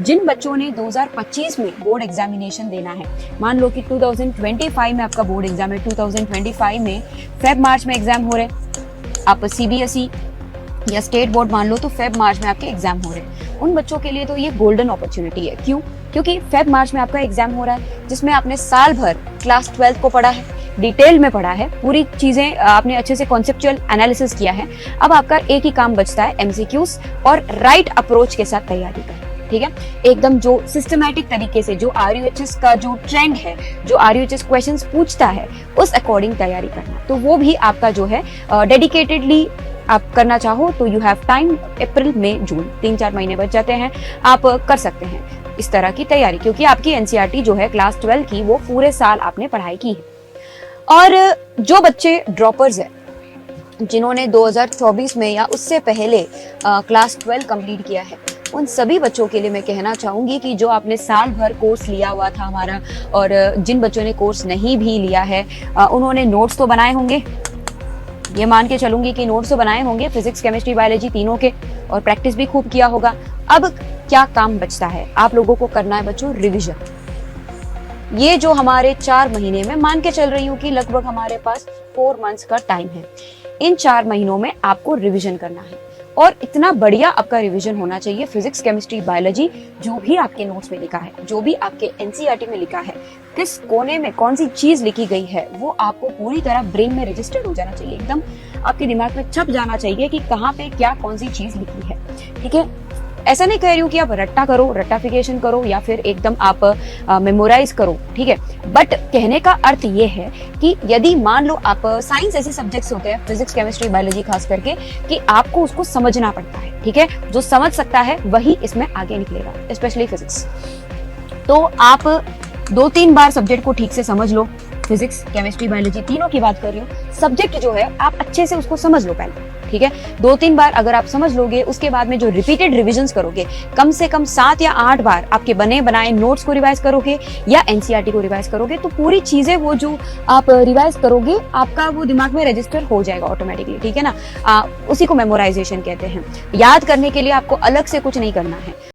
जिन बच्चों ने 2025 में बोर्ड एग्जामिनेशन देना है, मान लो कि 2025 में आपका बोर्ड एग्जाम है, 2025 में फेब मार्च में एग्जाम हो रहे हैं, आप सीबीएसई या स्टेट बोर्ड मान लो तो फेब मार्च में आपके एग्जाम हो रहे हैं, उन बच्चों के लिए तो ये गोल्डन अपॉर्चुनिटी है। क्यों? क्योंकि फेब मार्च में आपका एग्जाम हो रहा है, जिसमें आपने साल भर क्लास 12 को पढ़ा है, डिटेल में पढ़ा है, पूरी चीजें आपने अच्छे से कॉन्सेप्चुअल एनालिसिस किया है। अब आपका एक ही काम बचता है, एमसीक्यूज और राइट अप्रोच के साथ तैयारी करना। ठीक है, एकदम जो सिस्टमैटिक तरीके से, जो आरयूएचएस का जो ट्रेंड है, जो आरयूएचएस क्वेश्चंस पूछता है, उस अकॉर्डिंग तैयारी करना। तो वो भी आपका जो है डेडिकेटेडली आप करना चाहो तो यू हैव टाइम, अप्रैल मई जून 3-4 महीने बच जाते हैं, आप कर सकते हैं इस तरह की तैयारी, क्योंकि आपकी एनसीईआरटी जो है क्लास 12 की वो पूरे साल आपने पढ़ाई की है। और जो बच्चे ड्रॉपर्स हैं, जिन्होंने 2024 में या उससे पहले क्लास 12 कंप्लीट किया है, उन सभी बच्चों के लिए मैं कहना चाहूंगी कि जो आपने साल भर कोर्स लिया हुआ था हमारा, और जिन बच्चों ने कोर्स नहीं भी लिया है उन्होंने नोट्स तो बनाए होंगे, ये मान के चलूंगी कि नोट्स तो बनाए होंगे फिजिक्स, केमिस्ट्री, बायोलॉजी तीनों के, और प्रैक्टिस भी खूब किया होगा। अब क्या काम बचता है? आप लोगों को करना है बच्चों रिविजन। ये जो हमारे 4 महीने में, मान के चल रही हूँ कि लगभग हमारे पास 4 मंथ्स का टाइम है, इन 4 महीनों में आपको रिविजन करना है, और इतना बढ़िया आपका रिवीजन होना चाहिए। फिजिक्स, केमिस्ट्री, बायोलॉजी, जो भी आपके नोट्स में लिखा है, जो भी आपके एनसीईआरटी में लिखा है, किस कोने में कौन सी चीज लिखी गई है, वो आपको पूरी तरह ब्रेन में रजिस्टर्ड हो जाना चाहिए, एकदम आपके दिमाग में छप जाना चाहिए कि कहाँ पे क्या कौन सी चीज लिखी है। ठीक है, ऐसा नहीं कह रही हूँ कि आप रट्टा करो, रट्टाफिकेशन करो, या फिर एकदम आप मेमोराइज करो। ठीक है, बट कहने का अर्थ ये है कि यदि मान लो आप साइंस ऐसे सब्जेक्ट्स होते हैं, फिजिक्स, केमिस्ट्री, बायोलॉजी खास करके, कि आपको उसको समझना पड़ता है। ठीक है, जो समझ सकता है वही इसमें आगे निकलेगा, स्पेशली फिजिक्स। तो आप 2-3 बार सब्जेक्ट को ठीक से समझ लो, फिजिक्स, केमिस्ट्री, बायोलॉजी तीनों की बात कर रही हूँ। सब्जेक्ट जो है आप अच्छे से उसको समझ लो पहले। ठीक है, 2-3 बार अगर आप समझ लोगे, उसके बाद में जो रिपीटेड रिविजन्स करोगे, कम से कम 7 या 8 बार आपके बने बनाए नोट्स को रिवाइज करोगे या एनसीईआरटी को रिवाइज करोगे, तो पूरी चीजें वो जो आप रिवाइज करोगे, आपका वो दिमाग में रजिस्टर हो जाएगा ऑटोमेटिकली। ठीक है ना, उसी को मेमोराइजेशन कहते हैं। याद करने के लिए आपको अलग से कुछ नहीं करना है,